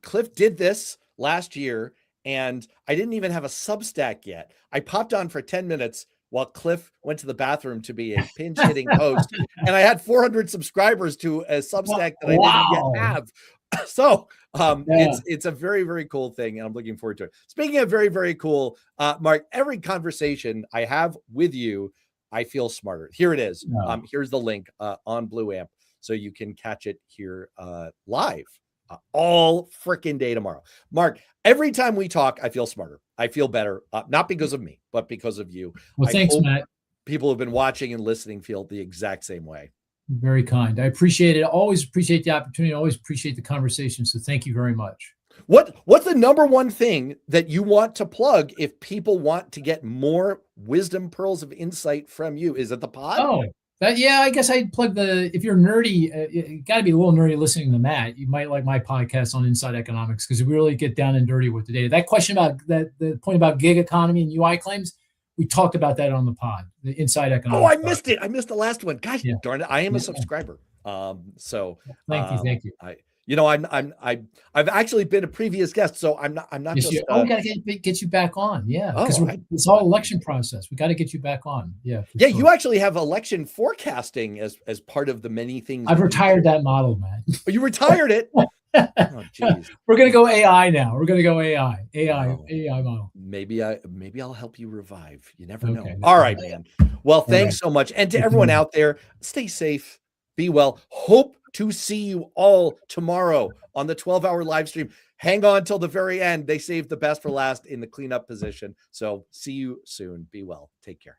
A: Cliff did this last year, and I didn't even have a Substack yet. I popped on for 10 minutes while Cliff went to the bathroom to be a pinch hitting host, and I had 400 subscribers to a Substack that I didn't yet have. So it's a very, very cool thing, and I'm looking forward to it. Speaking of very, very cool, Mark, every conversation I have with you, I feel smarter. Here it is. Here's the link on Blue Amp, so you can catch it here live all freaking day tomorrow. Mark, every time we talk, I feel smarter. I feel better, not because of me, but because of you.
B: Well, thanks, Matt.
A: People who have been watching and listening feel the exact same way.
B: Very kind. I appreciate it. Always appreciate the opportunity. Always appreciate the conversation. So thank you very much.
A: What's the number one thing that you want to plug if people want to get more wisdom pearls of insight from you? Is it the pod?
B: Oh, I guess I'd plug if you're nerdy, you got to be a little nerdy listening to Matt. You might like my podcast on Inside Economics, because we really get down and dirty with the data. That question about the point about gig economy and UI claims, we talked about that on the pod, the Inside Economics.
A: Oh, I missed it. I missed the last one. Gosh, darn it. I am a subscriber. So
B: thank you.
A: I've actually been a previous guest, so I'm not
B: Yes,
A: just.
B: we got to get you back on. Yeah, because
A: Oh,
B: it's all election process. We got to get you back on. Yeah, for
A: yeah,
B: sure.
A: you actually have election forecasting as part of the many things.
B: I've retired that model, man.
A: Oh, you retired it. Oh, geez.
B: We're gonna go AI now. We're gonna go AI
A: Well,
B: model.
A: maybe I'll help you revive. You never know.
B: Okay.
A: All right, man. Well,
B: All
A: thanks
B: right.
A: so much. And to
B: Good
A: everyone
B: morning.
A: out there, stay safe, be well. Hope to see you all tomorrow on the 12-hour live stream. Hang on till the very end. They saved the best for last in the cleanup position. So see you soon. Be well. Take care.